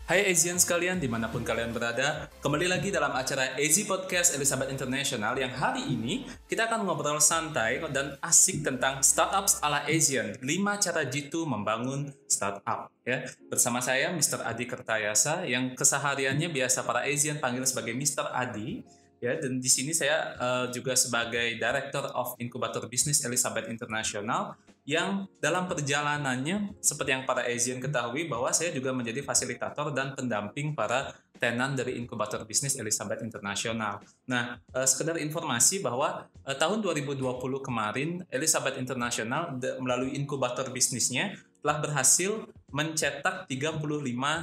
Hai Asian sekalian, dimanapun kalian berada, kembali lagi dalam acara AZ Podcast Elizabeth International yang hari ini kita akan ngobrol santai dan asik tentang startups ala Asian, 5 cara jitu membangun startup. Ya, bersama saya Mr. Adi Kertayasa yang kesehariannya biasa para Asian panggil sebagai Mr. Adi. Ya, dan di sini saya juga sebagai Director of Incubator Business Elizabeth International yang dalam perjalanannya seperti yang para Asian ketahui bahwa saya juga menjadi fasilitator dan pendamping para tenan dari inkubator bisnis Elizabeth International. Nah, sekedar informasi bahwa tahun 2020 kemarin Elizabeth International melalui inkubator bisnisnya telah berhasil mencetak 35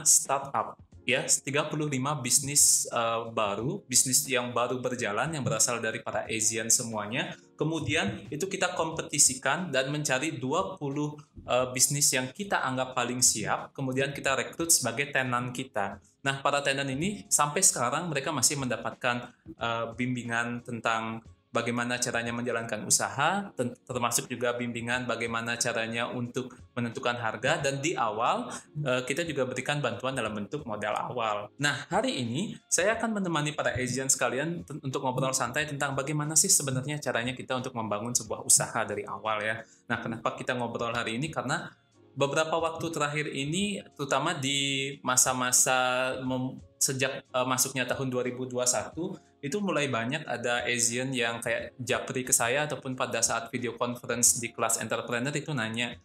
startup, ya, 35 bisnis baru, bisnis yang baru berjalan yang berasal dari para Asian semuanya. Kemudian itu kita kompetisikan dan mencari 20 bisnis yang kita anggap paling siap, kemudian kita rekrut sebagai tenan kita. Nah, para tenan ini sampai sekarang mereka masih mendapatkan bimbingan tentang bagaimana caranya menjalankan usaha, termasuk juga bimbingan bagaimana caranya untuk menentukan harga, dan di awal kita juga berikan bantuan dalam bentuk modal awal. Nah, hari ini saya akan menemani para Asian sekalian untuk ngobrol santai tentang bagaimana sih sebenarnya caranya kita untuk membangun sebuah usaha dari awal ya. Nah, kenapa kita ngobrol hari ini? Karena beberapa waktu terakhir ini, terutama di masa-masa sejak masuknya tahun 2021, itu mulai banyak ada Asian yang kayak japri ke saya ataupun pada saat video conference di kelas entrepreneur itu nanya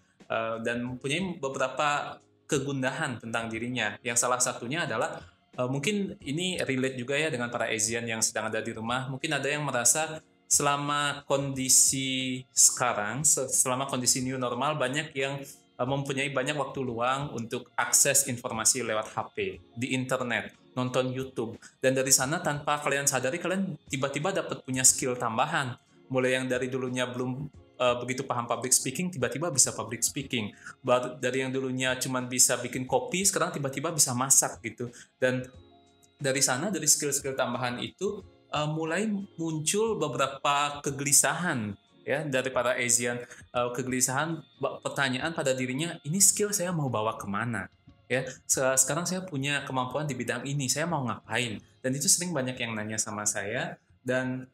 dan mempunyai beberapa kegundahan tentang dirinya. Yang salah satunya adalah mungkin ini relate juga ya dengan para Asian yang sedang ada di rumah. Mungkin ada yang merasa selama kondisi sekarang, selama kondisi new normal, banyak yang mempunyai banyak waktu luang untuk akses informasi lewat HP, di internet, nonton YouTube. Dan dari sana tanpa kalian sadari, kalian tiba-tiba dapat punya skill tambahan. Mulai yang dari dulunya belum begitu paham public speaking, tiba-tiba bisa public speaking. Dari yang dulunya cuma bisa bikin kopi, sekarang tiba-tiba bisa masak gitu. Dan dari sana, dari skill-skill tambahan itu, mulai muncul beberapa kegelisahan ya dari para Asian, kegelisahan, pertanyaan pada dirinya, ini skill saya mau bawa kemana ya, sekarang saya punya kemampuan di bidang ini, saya mau ngapain, dan itu sering banyak yang nanya sama saya. Dan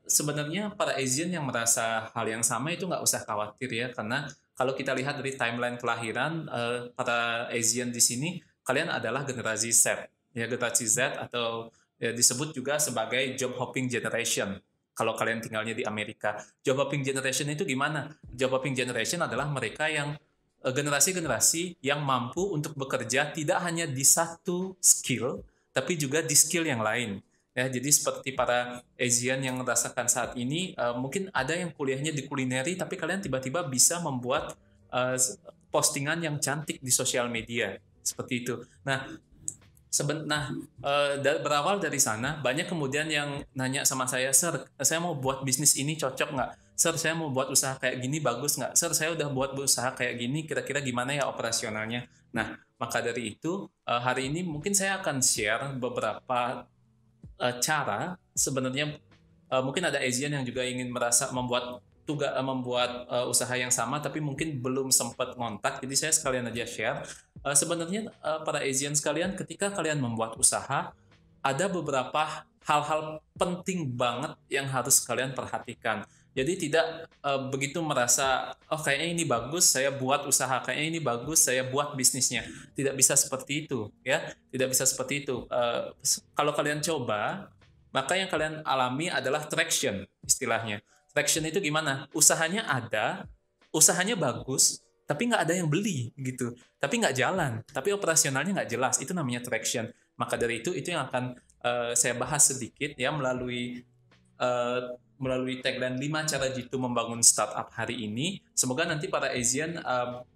sebenarnya para Asian yang merasa hal yang sama itu nggak usah khawatir ya, karena kalau kita lihat dari timeline kelahiran para Asian di sini, kalian adalah generasi Z ya, generasi Z atau ya, disebut juga sebagai job hopping generation. Kalau kalian tinggalnya di Amerika, job hopping generation itu gimana? Job hopping generation adalah mereka yang generasi-generasi yang mampu untuk bekerja tidak hanya di satu skill, tapi juga di skill yang lain. Ya, jadi seperti para Asian yang merasakan saat ini, mungkin ada yang kuliahnya di kulineri, tapi kalian tiba-tiba bisa membuat postingan yang cantik di sosial media, seperti itu. Nah, berawal dari sana, banyak kemudian yang nanya sama saya, Sir, saya mau buat bisnis ini cocok nggak? Sir, saya mau buat usaha kayak gini bagus nggak? Sir, saya udah buat usaha kayak gini, kira-kira gimana ya operasionalnya? Nah, maka dari itu, hari ini mungkin saya akan share beberapa cara sebenarnya. Mungkin ada Asian yang juga ingin merasa membuat usaha yang sama, tapi mungkin belum sempat ngontak, jadi saya sekalian aja share. Sebenarnya para Asian sekalian, ketika kalian membuat usaha, ada beberapa hal-hal penting banget yang harus kalian perhatikan. Jadi tidak begitu merasa, oh kayaknya ini bagus, saya buat usaha, kayaknya ini bagus, saya buat bisnisnya. Tidak bisa seperti itu, ya. Tidak bisa seperti itu. Kalau kalian coba, maka yang kalian alami adalah traction, istilahnya. Traction itu gimana? Usahanya ada, usahanya bagus, tapi nggak ada yang beli gitu. Tapi nggak jalan, tapi operasionalnya nggak jelas. Itu namanya traction. Maka dari itu yang akan saya bahas sedikit ya melalui tagline 5 cara jitu membangun startup hari ini. Semoga nanti para Asian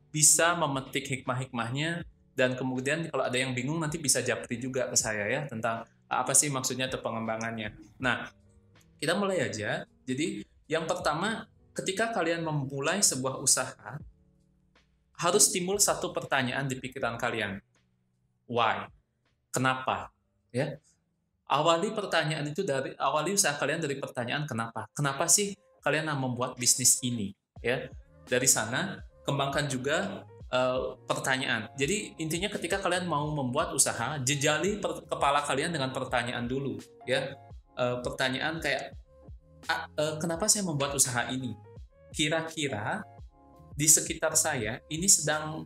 bisa memetik hikmah-hikmahnya, dan kemudian kalau ada yang bingung nanti bisa japri juga ke saya ya tentang apa sih maksudnya atau pengembangannya. Nah, kita mulai aja. Jadi yang pertama, ketika kalian memulai sebuah usaha, harus timbul satu pertanyaan di pikiran kalian. Why? Kenapa? Ya. Awali usaha kalian dari pertanyaan kenapa. Kenapa sih kalian membuat bisnis ini? Ya. Dari sana kembangkan juga pertanyaan. Jadi intinya ketika kalian mau membuat usaha, jejali kepala kalian dengan pertanyaan dulu, ya. Pertanyaan kayak, kenapa saya membuat usaha ini? Kira-kira di sekitar saya ini sedang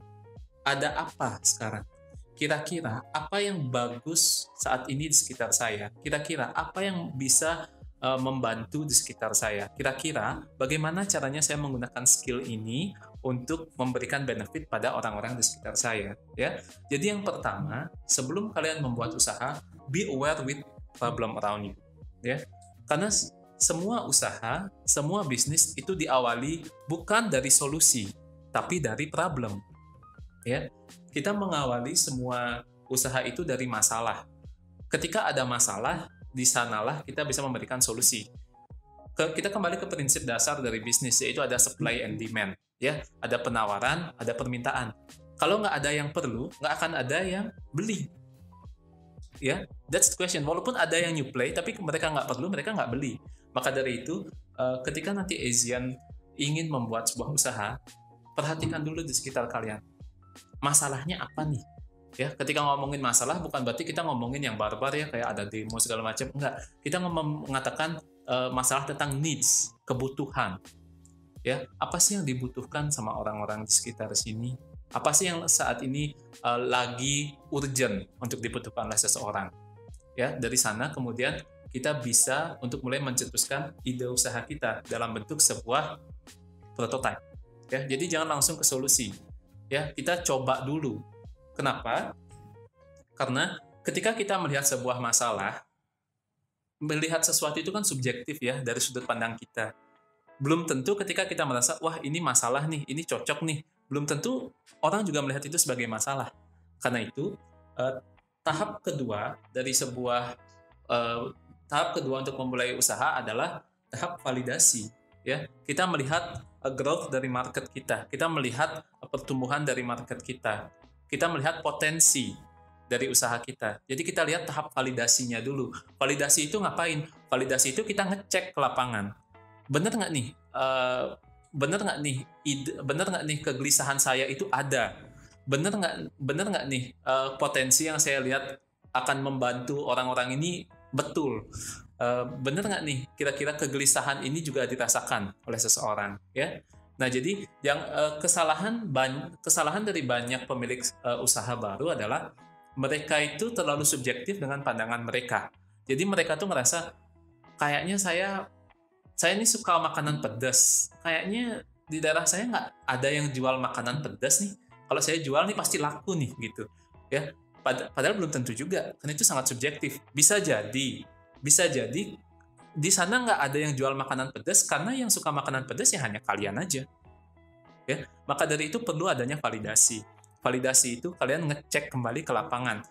ada apa sekarang? Kira-kira apa yang bagus saat ini di sekitar saya? Kira-kira apa yang bisa membantu di sekitar saya? Kira-kira bagaimana caranya saya menggunakan skill ini untuk memberikan benefit pada orang-orang di sekitar saya, ya. Jadi yang pertama, sebelum kalian membuat usaha, be aware with problem around you, ya. Karena semua usaha, semua bisnis itu diawali bukan dari solusi, tapi dari problem, ya. Kita mengawali semua usaha itu dari masalah. Ketika ada masalah, di sanalah kita bisa memberikan solusi. Kita kembali ke prinsip dasar dari bisnis, yaitu ada supply and demand, ya. Ada penawaran, ada permintaan. Kalau nggak ada yang perlu, nggak akan ada yang beli, ya. That's the question. Walaupun ada yang nyuplai, tapi mereka nggak perlu, mereka nggak beli. Maka dari itu, ketika nanti Asian ingin membuat sebuah usaha, perhatikan dulu di sekitar kalian. Masalahnya apa nih? Ya, ketika ngomongin masalah bukan berarti kita ngomongin yang barbar ya, kayak ada demo segala macam. Enggak. Kita mengatakan masalah tentang needs, kebutuhan. Ya, apa sih yang dibutuhkan sama orang-orang di sekitar sini? Apa sih yang saat ini lagi urgent untuk dibutuhkan oleh seseorang? Ya, dari sana kemudian kita bisa untuk mulai mencetuskan ide usaha kita dalam bentuk sebuah prototype. Ya, jadi jangan langsung ke solusi. Ya, kita coba dulu. Kenapa? Karena ketika kita melihat sebuah masalah, melihat sesuatu itu kan subjektif ya, dari sudut pandang kita. Belum tentu ketika kita merasa, wah ini masalah nih, ini cocok nih. Belum tentu orang juga melihat itu sebagai masalah. Karena itu, tahap kedua untuk memulai usaha adalah tahap validasi. Ya, kita melihat growth dari market kita, kita melihat pertumbuhan dari market kita, kita melihat potensi dari usaha kita. Jadi kita lihat tahap validasinya dulu. Validasi itu ngapain? Validasi itu kita ngecek ke lapangan. Bener nggak nih? Bener nggak nih kegelisahan saya itu ada? Bener nggak nih potensi yang saya lihat akan membantu orang-orang ini betul? Bener nggak nih kira-kira kegelisahan ini juga dirasakan oleh seseorang, ya. Nah, jadi yang kesalahan dari banyak pemilik usaha baru adalah mereka itu terlalu subjektif dengan pandangan mereka. Jadi mereka tuh ngerasa kayaknya saya ini suka makanan pedas. Kayaknya di daerah saya nggak ada yang jual makanan pedas nih. Kalau saya jual nih pasti laku nih gitu, ya. Padahal belum tentu juga, karena itu sangat subjektif. Bisa jadi di sana nggak ada yang jual makanan pedas karena yang suka makanan pedas ya hanya kalian aja, ya. Maka dari itu perlu adanya validasi. Validasi itu kalian ngecek kembali ke lapangan,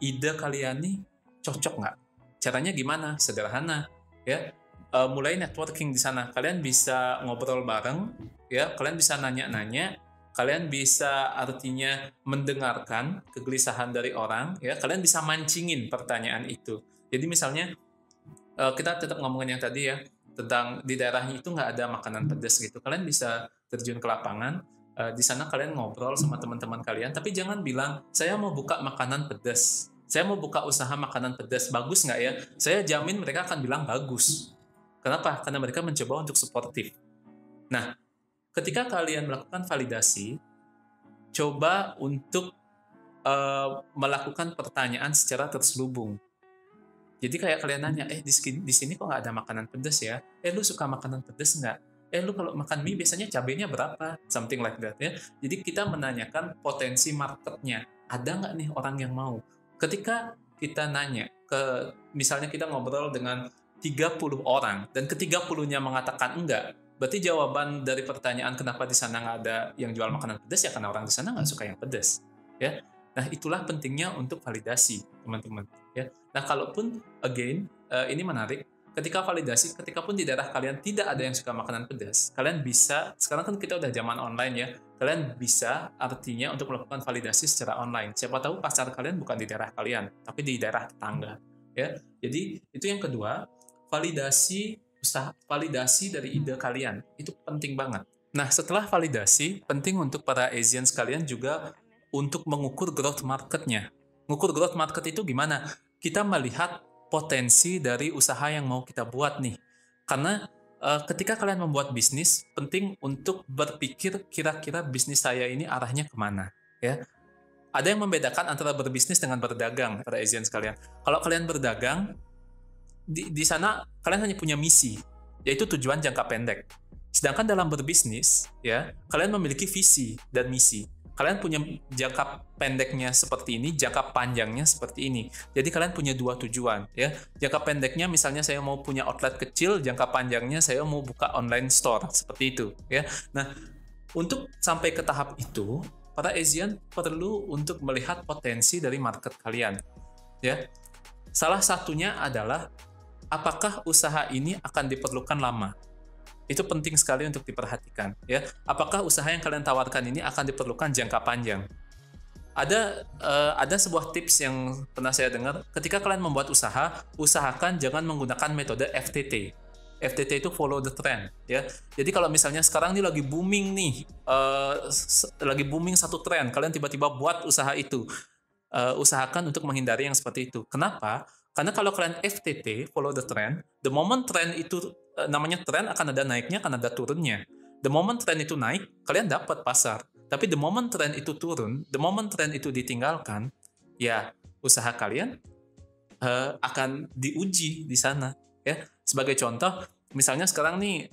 ide kalian nih cocok nggak? Caranya gimana? Sederhana, ya. Mulai networking di sana. Kalian bisa ngobrol bareng, ya. Kalian bisa nanya-nanya. Kalian bisa artinya mendengarkan kegelisahan dari orang, ya. Kalian bisa mancingin pertanyaan itu. Jadi misalnya kita tetap ngomongin yang tadi ya, tentang di daerahnya itu nggak ada makanan pedas gitu. Kalian bisa terjun ke lapangan, di sana kalian ngobrol sama teman-teman kalian, tapi jangan bilang, saya mau buka makanan pedas, saya mau buka usaha makanan pedas, bagus nggak ya? Saya jamin mereka akan bilang bagus. Kenapa? Karena mereka mencoba untuk suportif. Nah, ketika kalian melakukan validasi, coba untuk melakukan pertanyaan secara terselubung. Jadi kayak kalian nanya, di sini kok nggak ada makanan pedas ya? Lu suka makanan pedas nggak? Lu kalau makan mie biasanya cabenya berapa? Something like that ya. Jadi kita menanyakan potensi marketnya. Ada nggak nih orang yang mau? Ketika kita nanya, misalnya kita ngobrol dengan 30 orang, dan ke-30-nya mengatakan enggak, berarti jawaban dari pertanyaan kenapa di sana nggak ada yang jual makanan pedas ya karena orang di sana nggak suka yang pedas. Ya. Nah, itulah pentingnya untuk validasi, teman-teman. Ya. Nah, kalaupun again ini menarik, ketika validasi, ketika pun di daerah kalian tidak ada yang suka makanan pedas, kalian bisa, sekarang kan kita udah zaman online ya, kalian bisa artinya untuk melakukan validasi secara online. Siapa tahu pasar kalian bukan di daerah kalian, tapi di daerah tetangga. Ya. Jadi itu yang kedua, validasi dari ide kalian itu penting banget. Nah, setelah validasi, penting untuk para Asian sekalian juga untuk mengukur growth market-nya. Mengukur growth market itu gimana? Kita melihat potensi dari usaha yang mau kita buat nih. Karena ketika kalian membuat bisnis, penting untuk berpikir kira-kira bisnis saya ini arahnya kemana. Ya, ada yang membedakan antara berbisnis dengan berdagang, para Asian sekalian. Kalau kalian berdagang, di sana kalian hanya punya misi, yaitu tujuan jangka pendek. Sedangkan dalam berbisnis, ya, kalian memiliki visi dan misi. Kalian punya jangka pendeknya seperti ini, jangka panjangnya seperti ini. Jadi kalian punya dua tujuan, ya. Jangka pendeknya misalnya saya mau punya outlet kecil, jangka panjangnya saya mau buka online store, seperti itu, ya. Nah, untuk sampai ke tahap itu, para Asian perlu untuk melihat potensi dari market kalian, ya. Salah satunya adalah apakah usaha ini akan diperlukan lama. Itu penting sekali untuk diperhatikan, ya. Apakah usaha yang kalian tawarkan ini akan diperlukan jangka panjang? Ada sebuah tips yang pernah saya dengar, ketika kalian membuat usaha, usahakan jangan menggunakan metode FTT. FTT itu follow the trend, ya. Jadi kalau misalnya sekarang ini lagi booming nih, lagi booming satu tren, kalian tiba-tiba buat usaha itu, usahakan untuk menghindari yang seperti itu. Kenapa? Karena kalau kalian FTT, follow the trend, the moment trend itu, namanya trend, akan ada naiknya, akan ada turunnya. The moment trend itu naik, kalian dapat pasar. Tapi the moment trend itu turun, the moment trend itu ditinggalkan, ya usaha kalian akan diuji di sana. Ya, sebagai contoh, misalnya sekarang nih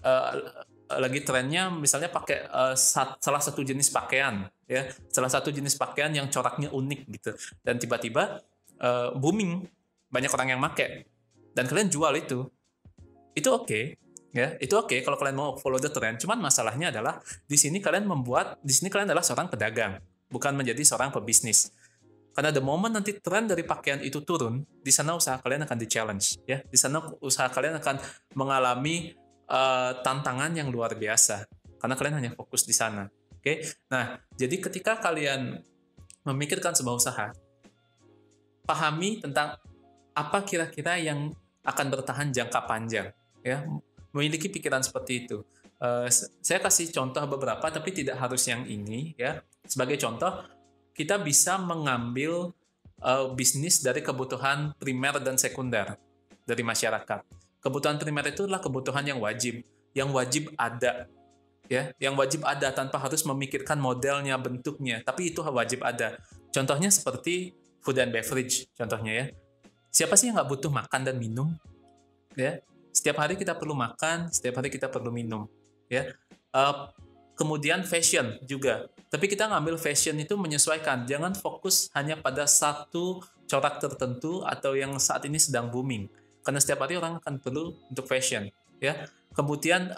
lagi trennya misalnya pakai salah satu jenis pakaian, ya, salah satu jenis pakaian yang coraknya unik gitu, dan tiba-tiba booming, banyak orang yang make, dan kalian jual itu oke, ya, itu oke kalau kalian mau follow the trend. Cuman masalahnya adalah di sini kalian adalah seorang pedagang, bukan menjadi seorang pebisnis. Karena the moment nanti tren dari pakaian itu turun, di sana usaha kalian akan di-challenge, ya. Di sana usaha kalian akan mengalami tantangan yang luar biasa karena kalian hanya fokus di sana. Oke. Nah, jadi ketika kalian memikirkan sebuah usaha, pahami tentang apa kira-kira yang akan bertahan jangka panjang, ya. Memiliki pikiran seperti itu. Saya kasih contoh beberapa, tapi tidak harus yang ini, ya. Sebagai contoh, kita bisa mengambil bisnis dari kebutuhan primer dan sekunder dari masyarakat. Kebutuhan primer itu adalah kebutuhan yang wajib ada, ya, yang wajib ada tanpa harus memikirkan modelnya, bentuknya, tapi itu wajib ada. Contohnya seperti food and beverage, contohnya, ya. Siapa sih yang nggak butuh makan dan minum, ya? Setiap hari kita perlu makan, setiap hari kita perlu minum, ya. Kemudian fashion juga, tapi kita ngambil fashion itu menyesuaikan, jangan fokus hanya pada satu corak tertentu atau yang saat ini sedang booming, karena setiap hari orang akan perlu untuk fashion, ya. Kemudian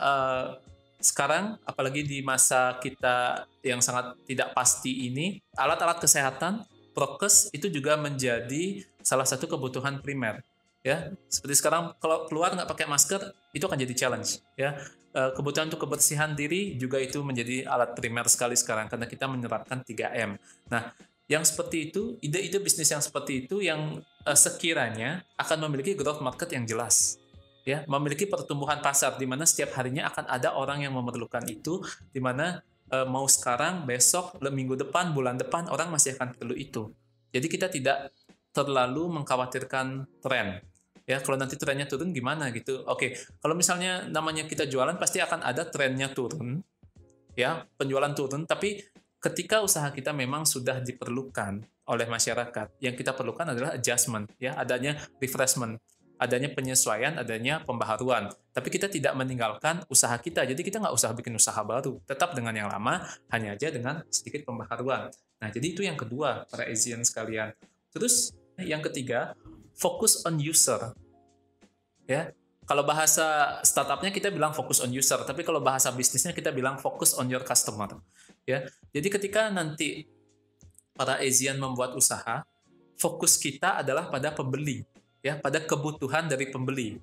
sekarang apalagi di masa kita yang sangat tidak pasti ini, alat-alat kesehatan, prokes itu juga menjadi salah satu kebutuhan primer, ya. Seperti sekarang kalau keluar nggak pakai masker itu akan jadi challenge, ya. Kebutuhan untuk kebersihan diri juga itu menjadi alat primer sekali sekarang karena kita menerapkan 3M. Nah, yang seperti itu, ide-ide bisnis yang seperti itu yang sekiranya akan memiliki growth market yang jelas, ya, memiliki pertumbuhan pasar di mana setiap harinya akan ada orang yang memerlukan itu, di mana mau sekarang, besok, minggu depan, bulan depan orang masih akan perlu itu. Jadi kita tidak terlalu mengkhawatirkan tren. Ya, kalau nanti trennya turun gimana gitu. Oke, kalau misalnya namanya kita jualan pasti akan ada trennya turun, ya, penjualan turun, tapi ketika usaha kita memang sudah diperlukan oleh masyarakat, yang kita perlukan adalah adjustment, ya, adanya refreshment, adanya penyesuaian, adanya pembaharuan. Tapi kita tidak meninggalkan usaha kita, jadi kita nggak usah bikin usaha baru, tetap dengan yang lama, hanya aja dengan sedikit pembaharuan. Nah, jadi itu yang kedua, para Asian sekalian. Terus yang ketiga, fokus on user, ya. Kalau bahasa startupnya kita bilang fokus on user, tapi kalau bahasa bisnisnya kita bilang fokus on your customer, ya. Jadi ketika nanti para Asian membuat usaha, fokus kita adalah pada pembeli, ya, pada kebutuhan dari pembeli.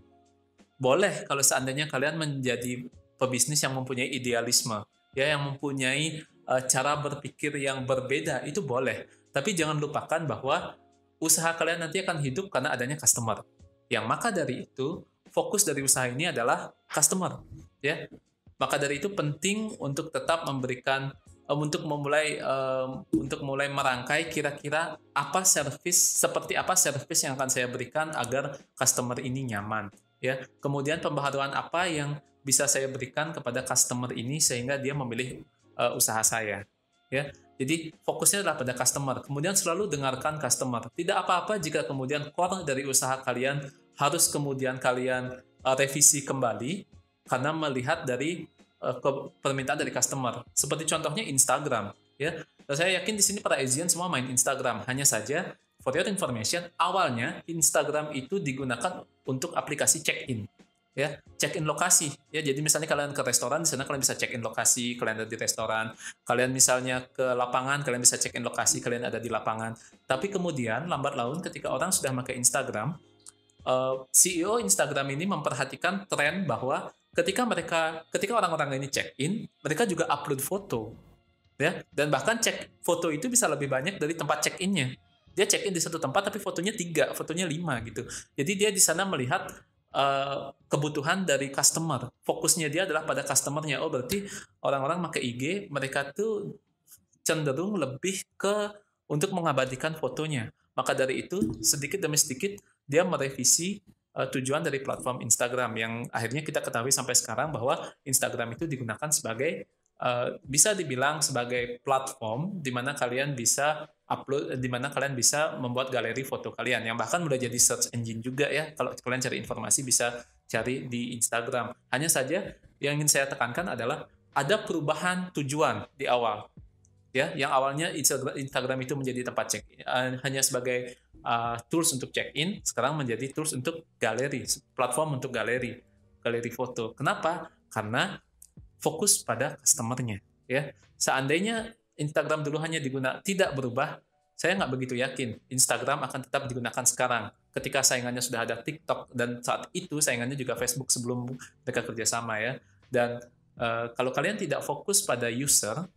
Boleh kalau seandainya kalian menjadi pebisnis yang mempunyai idealisme, ya, yang mempunyai cara berpikir yang berbeda, itu boleh. Tapi jangan lupakan bahwa usaha kalian nanti akan hidup karena adanya customer. Yang maka dari itu, fokus dari usaha ini adalah customer, ya. Maka dari itu penting untuk tetap memberikan untuk mulai merangkai kira-kira seperti apa service yang akan saya berikan agar customer ini nyaman, ya. Kemudian pembaharuan apa yang bisa saya berikan kepada customer ini sehingga dia memilih usaha saya, ya. Jadi fokusnya adalah pada customer. Kemudian selalu dengarkan customer. Tidak apa-apa jika kemudian core dari usaha kalian harus kemudian kalian revisi kembali karena melihat dari permintaan dari customer. Seperti contohnya Instagram, ya. Saya yakin di sini para Asian semua main Instagram. Hanya saja, for your information, awalnya Instagram itu digunakan untuk aplikasi check-in, ya, check-in lokasi, ya. Jadi misalnya kalian ke restoran, di sana kalian bisa check-in lokasi, kalian ada di restoran. Kalian misalnya ke lapangan, kalian bisa check-in lokasi, kalian ada di lapangan. Tapi kemudian lambat laun ketika orang sudah pakai Instagram, CEO Instagram ini memperhatikan tren bahwa ketika orang-orang ini check-in, mereka juga upload foto, ya, dan bahkan cek foto itu bisa lebih banyak dari tempat check-innya. Dia check-in di satu tempat tapi fotonya 3, fotonya 5 gitu. Jadi dia di sana melihat kebutuhan dari customer. Fokusnya dia adalah pada customernya. Oh, berarti orang-orang pakai IG, mereka tuh cenderung lebih ke untuk mengabadikan fotonya. Maka dari itu sedikit demi sedikit dia merevisi tujuan dari platform Instagram yang akhirnya kita ketahui sampai sekarang bahwa Instagram itu digunakan sebagai bisa dibilang sebagai platform di mana kalian bisa upload, di mana kalian bisa membuat galeri foto kalian yang bahkan udah jadi search engine juga, ya. Kalau kalian cari informasi bisa cari di Instagram. Hanya saja yang ingin saya tekankan adalah ada perubahan tujuan di awal, ya, yang awalnya Instagram itu menjadi tempat check hanya sebagai tools untuk check-in, sekarang menjadi tools untuk galeri, platform untuk galeri foto. Kenapa? Karena fokus pada customer-nya, ya. Seandainya Instagram dulu hanya tidak berubah, saya nggak begitu yakin Instagram akan tetap digunakan sekarang. Ketika saingannya sudah ada TikTok, dan saat itu saingannya juga Facebook sebelum mereka kerjasama, ya. Dan kalau kalian tidak fokus pada user,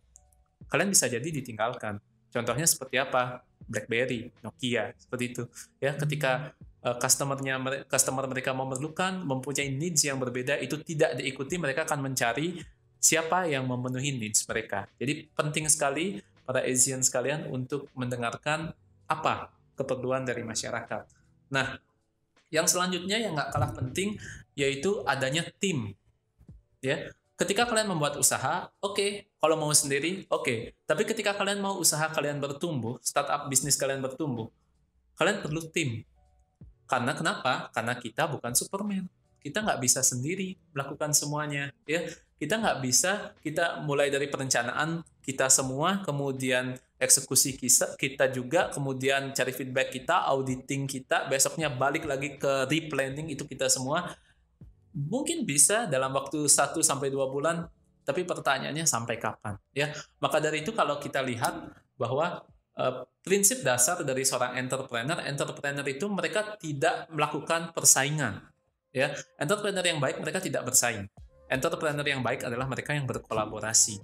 kalian bisa jadi ditinggalkan. Contohnya seperti apa? BlackBerry, Nokia, seperti itu. Ya, ketika customer mereka memerlukan, mempunyai needs yang berbeda, itu tidak diikuti, mereka akan mencari siapa yang memenuhi needs mereka. Jadi penting sekali para Asian sekalian untuk mendengarkan apa keperluan dari masyarakat. Nah, yang selanjutnya yang nggak kalah penting yaitu adanya tim, ya. Ketika kalian membuat usaha, oke. Kalau mau sendiri, oke. Tapi ketika kalian mau usaha kalian bertumbuh, startup bisnis kalian bertumbuh, kalian perlu tim. Karena kenapa? Karena kita bukan Superman. Kita nggak bisa sendiri melakukan semuanya, ya. Kita nggak bisa, kita mulai dari perencanaan kita semua, kemudian eksekusi kita juga, kemudian cari feedback kita, auditing kita, besoknya balik lagi ke replanning, itu kita semua. Mungkin bisa dalam waktu 1-2 bulan, tapi pertanyaannya sampai kapan, ya. Maka dari itu kalau kita lihat bahwa prinsip dasar dari seorang entrepreneur itu mereka tidak melakukan persaingan, ya. Entrepreneur yang baik mereka tidak bersaing. Entrepreneur yang baik adalah mereka yang berkolaborasi.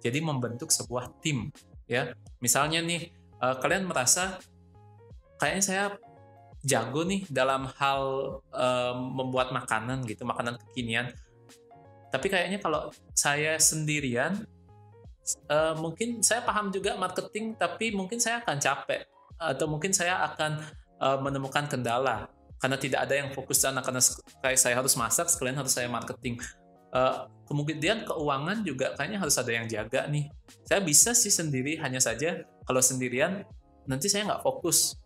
Jadi membentuk sebuah tim, ya. Misalnya nih, kalian merasa kayaknya saya jago nih dalam hal membuat makanan gitu, makanan kekinian. Tapi kayaknya kalau saya sendirian, mungkin saya paham juga marketing, tapi mungkin saya akan capek atau mungkin saya akan menemukan kendala karena tidak ada yang fokus sana, karena kayak saya harus masak, sekalian harus saya marketing. Kemudian keuangan juga kayaknya harus ada yang jaga nih. Saya bisa sih sendiri, hanya saja kalau sendirian nanti saya nggak fokus.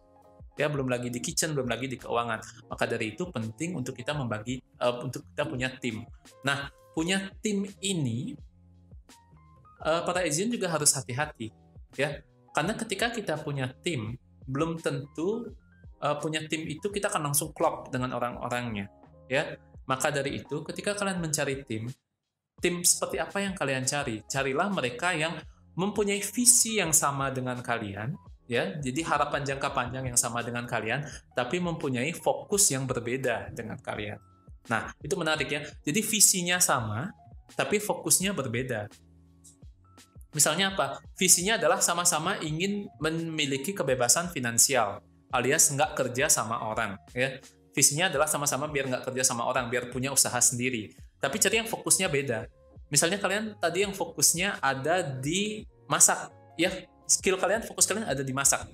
Ya, belum lagi di kitchen, belum lagi di keuangan. Maka dari itu penting untuk kita untuk kita punya tim. Nah, punya tim ini para Asian juga harus hati-hati, ya. Karena ketika kita punya tim, belum tentu punya tim itu kita akan langsung klop dengan orang-orangnya, ya. Maka dari itu, ketika kalian mencari tim seperti apa yang kalian cari? Carilah mereka yang mempunyai visi yang sama dengan kalian, ya. Jadi harapan jangka panjang yang sama dengan kalian, tapi mempunyai fokus yang berbeda dengan kalian. Nah, itu menarik, ya. Jadi visinya sama, tapi fokusnya berbeda. Misalnya apa? Visinya adalah sama-sama ingin memiliki kebebasan finansial, alias nggak kerja sama orang, ya. Visinya adalah sama-sama biar nggak kerja sama orang, biar punya usaha sendiri. Tapi cari yang fokusnya beda. Misalnya kalian tadi yang fokusnya ada di masak, ya skill kalian, fokus kalian ada di masak.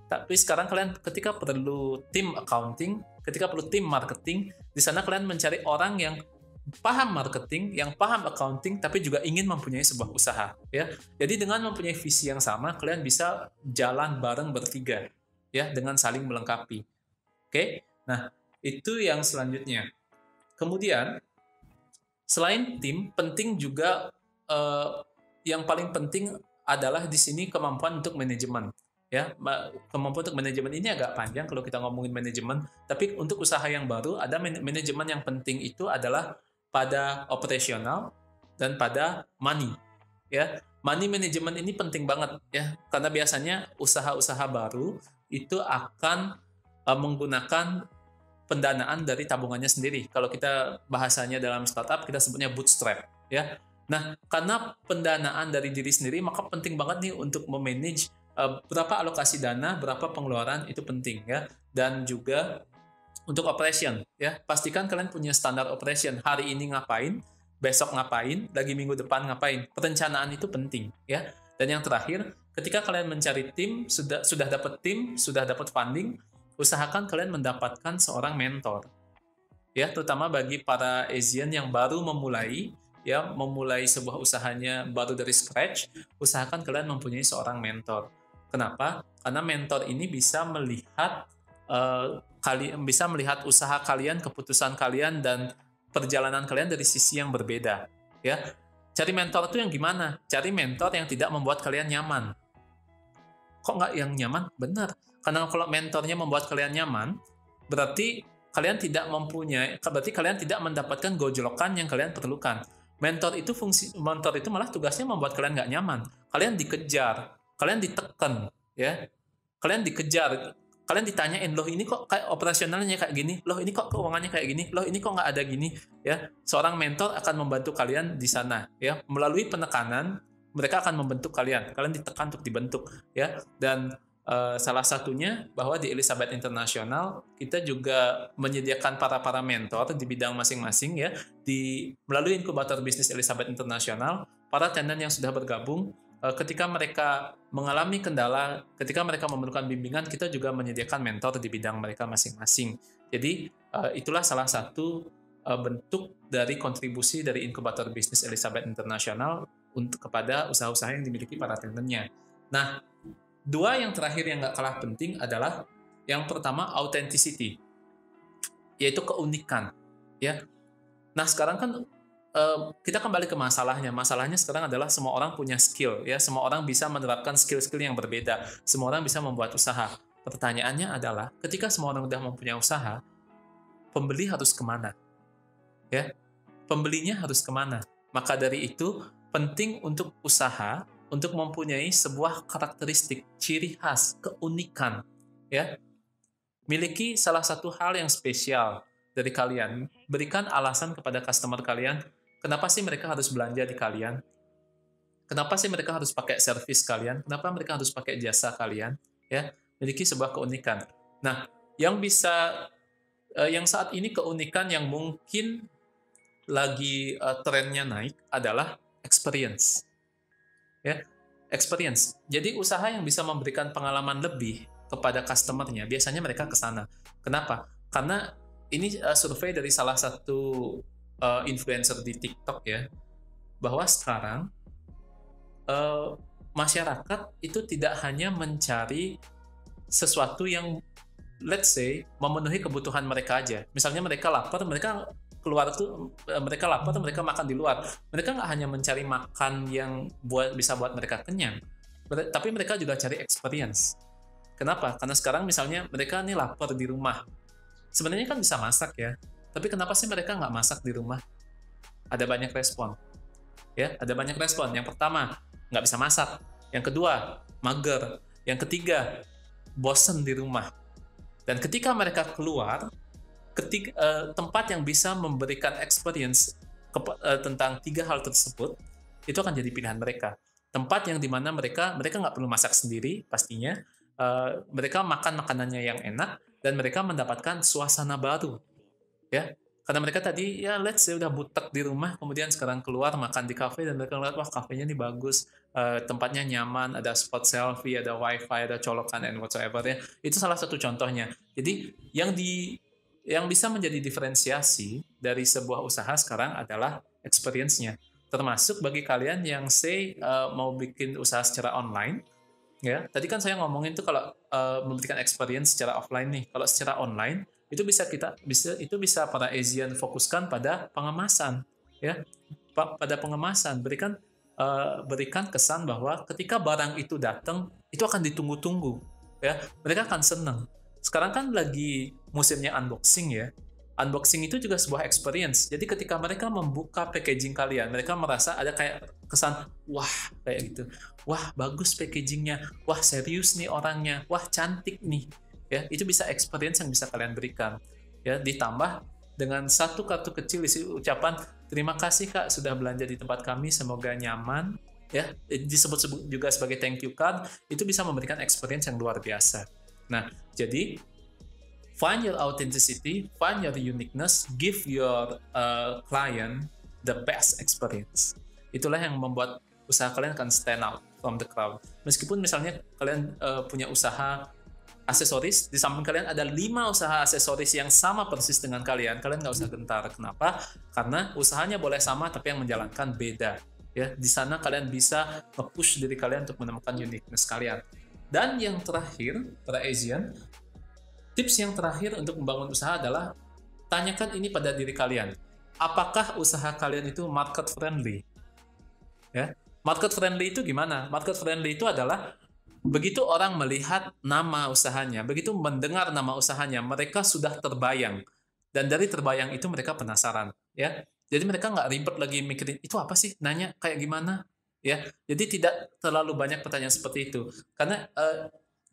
Tapi sekarang kalian ketika perlu tim accounting, ketika perlu tim marketing, di sana kalian mencari orang yang paham marketing, yang paham accounting, tapi juga ingin mempunyai sebuah usaha. Ya, jadi dengan mempunyai visi yang sama, kalian bisa jalan bareng bertiga, ya, dengan saling melengkapi. Oke, nah itu yang selanjutnya. Kemudian selain tim, penting juga yang paling penting adalah di sini kemampuan untuk manajemen. Ya, kemampuan untuk manajemen ini agak panjang kalau kita ngomongin manajemen, tapi untuk usaha yang baru ada manajemen yang penting itu adalah pada operasional dan pada money. Ya, money management ini penting banget ya, karena biasanya usaha-usaha baru itu akan menggunakan pendanaan dari tabungannya sendiri. Kalau kita bahasanya dalam startup kita sebutnya bootstrap ya. Nah, karena pendanaan dari diri sendiri, maka penting banget nih untuk memanage berapa alokasi dana, berapa pengeluaran, itu penting ya. Dan juga untuk operation ya, pastikan kalian punya standar operation. Hari ini ngapain, besok ngapain, lagi minggu depan ngapain. Perencanaan itu penting ya. Dan yang terakhir, ketika kalian mencari tim, sudah dapat tim, sudah dapat funding, usahakan kalian mendapatkan seorang mentor. Ya, terutama bagi para Asian yang baru memulai sebuah usahanya baru dari scratch, usahakan kalian mempunyai seorang mentor. Kenapa? Karena mentor ini bisa melihat usaha kalian, keputusan kalian, dan perjalanan kalian dari sisi yang berbeda. Ya, cari mentor itu yang gimana? Cari mentor yang tidak membuat kalian nyaman. Kok nggak yang nyaman? Benar. Karena kalau mentornya membuat kalian nyaman, berarti kalian tidak mendapatkan gojlokan yang kalian perlukan. Mentor itu malah tugasnya membuat kalian nggak nyaman. Kalian dikejar, kalian ditekan, ya. Kalian dikejar, kalian ditanyain, loh ini kok kayak operasionalnya kayak gini, loh ini kok keuangannya kayak gini, loh ini kok nggak ada gini, ya. Seorang mentor akan membantu kalian di sana, ya. Melalui penekanan, mereka akan membentuk kalian ditekan untuk dibentuk, ya. Dan salah satunya bahwa di Elizabeth International kita juga menyediakan para mentor di bidang masing-masing ya, melalui inkubator bisnis Elizabeth International. Para tenan yang sudah bergabung, ketika mereka mengalami kendala, ketika mereka memerlukan bimbingan, kita juga menyediakan mentor di bidang mereka masing-masing. Jadi itulah salah satu bentuk dari kontribusi dari inkubator bisnis Elizabeth International kepada usaha-usaha yang dimiliki para tenannya. Nah, dua yang terakhir yang nggak kalah penting adalah yang pertama authenticity, yaitu keunikan. Ya. Nah sekarang kan kita kembali ke masalahnya. Masalahnya sekarang adalah semua orang punya skill, ya. Semua orang bisa menerapkan skill-skill yang berbeda. Semua orang bisa membuat usaha. Pertanyaannya adalah, ketika semua orang sudah mempunyai usaha, pembeli harus kemana? Ya, pembelinya harus kemana? Maka dari itu penting untuk usaha untuk mempunyai sebuah karakteristik, ciri khas, keunikan, ya. Miliki salah satu hal yang spesial dari kalian. Berikan alasan kepada customer kalian, kenapa sih mereka harus belanja di kalian? Kenapa sih mereka harus pakai servis kalian? Kenapa mereka harus pakai jasa kalian? Ya, miliki sebuah keunikan. Nah, yang saat ini keunikan yang mungkin lagi trennya naik adalah experience. Ya, experience. Jadi usaha yang bisa memberikan pengalaman lebih kepada customer-nya, biasanya mereka ke sana. Kenapa? Karena ini survei dari salah satu influencer di TikTok ya, bahwa sekarang masyarakat itu tidak hanya mencari sesuatu yang let's say memenuhi kebutuhan mereka aja. Misalnya mereka lapar, mereka makan di luar. Mereka nggak hanya mencari makan yang bisa buat mereka kenyang, tapi mereka juga cari experience. Kenapa? Karena sekarang misalnya mereka nih lapar di rumah. Sebenarnya kan bisa masak ya, tapi kenapa sih mereka nggak masak di rumah? Ada banyak respon. Ya, ada banyak respon. Yang pertama, nggak bisa masak. Yang kedua, mager. Yang ketiga, bosen di rumah. Dan ketika mereka keluar, tempat yang bisa memberikan experience tentang tiga hal tersebut, itu akan jadi pilihan mereka. Tempat yang dimana mereka nggak perlu masak sendiri pastinya, mereka makan makanannya yang enak, dan mereka mendapatkan suasana baru, ya. Karena mereka tadi ya let's say udah butek di rumah, kemudian sekarang keluar makan di kafe dan mereka ngeliat wah kafenya ini bagus, tempatnya nyaman, ada spot selfie, ada wifi, ada colokan and whatsoever ya. Itu salah satu contohnya. Jadi yang bisa menjadi diferensiasi dari sebuah usaha sekarang adalah experience-nya. Termasuk bagi kalian yang say mau bikin usaha secara online, ya. Tadi kan saya ngomongin tuh kalau memberikan experience secara offline nih. Kalau secara online itu bisa para Asian fokuskan pada pengemasan, ya. Pada pengemasan berikan kesan bahwa ketika barang itu datang itu akan ditunggu-tunggu, ya. Mereka akan senang. Sekarang kan lagi musimnya unboxing ya. Unboxing itu juga sebuah experience. Jadi ketika mereka membuka packaging kalian, mereka merasa ada kayak kesan, wah kayak gitu. Wah bagus packagingnya, wah serius nih orangnya, wah cantik nih. Ya, itu bisa experience yang bisa kalian berikan. Ya, ditambah dengan satu kartu kecil isi ucapan, terima kasih Kak sudah belanja di tempat kami, semoga nyaman. Ya, disebut juga sebagai thank you card, itu bisa memberikan experience yang luar biasa. Nah, jadi find your authenticity, find your uniqueness, give your client the best experience. Itulah yang membuat usaha kalian akan stand out from the crowd. Meskipun misalnya kalian punya usaha aksesoris, di samping kalian ada 5 usaha aksesoris yang sama persis dengan kalian nggak usah gentar. Kenapa? Karena usahanya boleh sama, tapi yang menjalankan beda. Ya, di sana kalian bisa nge-push diri kalian untuk menemukan uniqueness kalian. Dan yang terakhir, para Asian, tips yang terakhir untuk membangun usaha adalah tanyakan ini pada diri kalian. Apakah usaha kalian itu market friendly? Ya. Market friendly itu gimana? Market friendly itu adalah begitu orang melihat nama usahanya, begitu mendengar nama usahanya, mereka sudah terbayang. Dan dari terbayang itu mereka penasaran. Ya. Jadi mereka nggak ribet lagi mikirin, itu apa sih? Nanya kayak gimana? Ya. Jadi tidak terlalu banyak pertanyaan seperti itu. Karena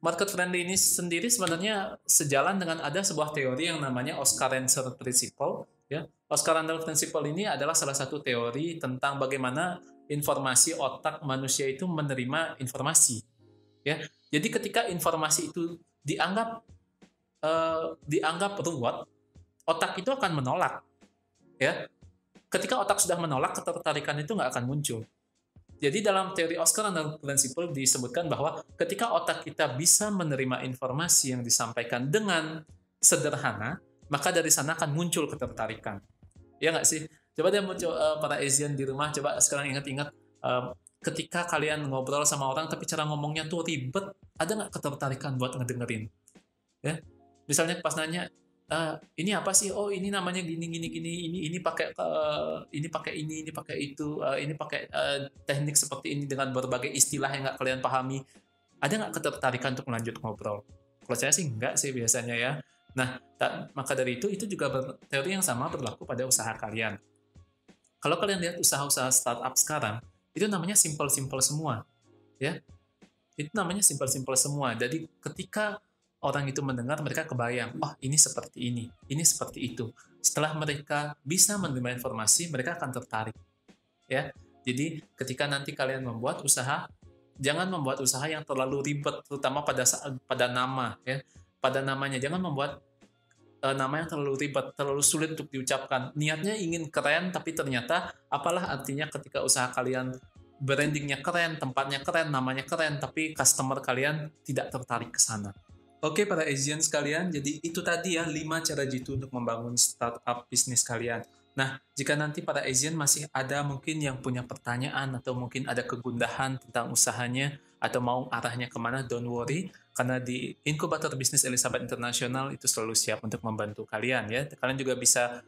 market friendly ini sendiri sebenarnya sejalan dengan ada sebuah teori yang namanya Oskar-Renser Principle. Ya, Oskar-Renser Principle ini adalah salah satu teori tentang bagaimana informasi otak manusia itu menerima informasi. Ya, jadi ketika informasi itu dianggap ruwet, otak itu akan menolak. Ya, ketika otak sudah menolak, ketertarikan itu nggak akan muncul. Jadi dalam teori Oskar-Renser Principle disebutkan bahwa ketika otak kita bisa menerima informasi yang disampaikan dengan sederhana, maka dari sana akan muncul ketertarikan. Ya nggak sih? Coba deh para Asian di rumah, coba sekarang ingat-ingat ketika kalian ngobrol sama orang tapi cara ngomongnya tuh ribet, ada nggak ketertarikan buat ngedengerin? Ya, misalnya pas nanya, ini apa sih? Oh ini namanya gini gini gini. Ini pakai ini pakai itu. Ini pakai teknik seperti ini dengan berbagai istilah yang nggak kalian pahami. Ada nggak ketertarikan untuk lanjut ngobrol? Kalau saya sih nggak sih biasanya ya. Nah, maka dari itu juga teori yang sama berlaku pada usaha kalian. Kalau kalian lihat usaha-usaha startup sekarang, itu namanya simple-simple semua, ya. Itu namanya simple-simple semua. Jadi ketika orang itu mendengar, mereka kebayang, oh ini seperti ini seperti itu. Setelah mereka bisa menerima informasi, mereka akan tertarik. Ya, jadi ketika nanti kalian membuat usaha, jangan membuat usaha yang terlalu ribet, terutama pada nama. Ya, pada namanya jangan membuat nama yang terlalu ribet, terlalu sulit untuk diucapkan. Niatnya ingin keren, tapi ternyata apalah artinya ketika usaha kalian brandingnya keren, tempatnya keren, namanya keren, tapi customer kalian tidak tertarik ke sana. Oke, para Asian sekalian, jadi itu tadi ya 5 cara jitu untuk membangun startup bisnis kalian. Nah, jika nanti para Asian masih ada mungkin yang punya pertanyaan atau mungkin ada kegundahan tentang usahanya atau mau arahnya kemana, don't worry. Karena di Inkubator Bisnis Elizabeth International itu selalu siap untuk membantu kalian ya. Kalian juga bisa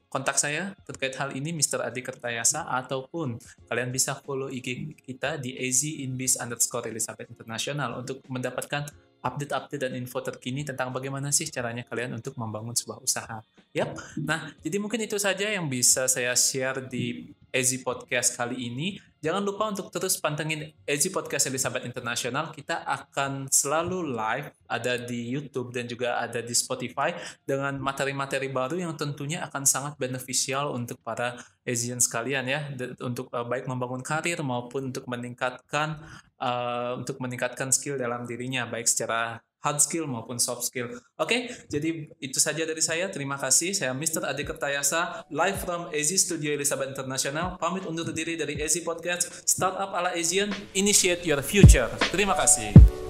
kontak saya terkait hal ini, Mr. Adi Kertayasa, ataupun kalian bisa follow IG kita di AZInBiz_Elizabeth International untuk mendapatkan update-update dan info terkini tentang bagaimana sih caranya kalian untuk membangun sebuah usaha. Yap. Nah, jadi mungkin itu saja yang bisa saya share di AZ Podcast kali ini. Jangan lupa untuk terus pantengin AZ Podcast Elizabeth International. Kita akan selalu live, ada di YouTube dan juga ada di Spotify dengan materi-materi baru yang tentunya akan sangat beneficial untuk para Asian sekalian ya, untuk baik membangun karir maupun untuk meningkatkan skill dalam dirinya, baik secara hard skill maupun soft skill. Oke, jadi itu saja dari saya. Terima kasih. Saya Mr. Adi Kertayasa, live from AZ Studio Elizabeth International. Pamit undur diri dari AZ Podcast, Startup ala Asian, Initiate Your Future. Terima kasih.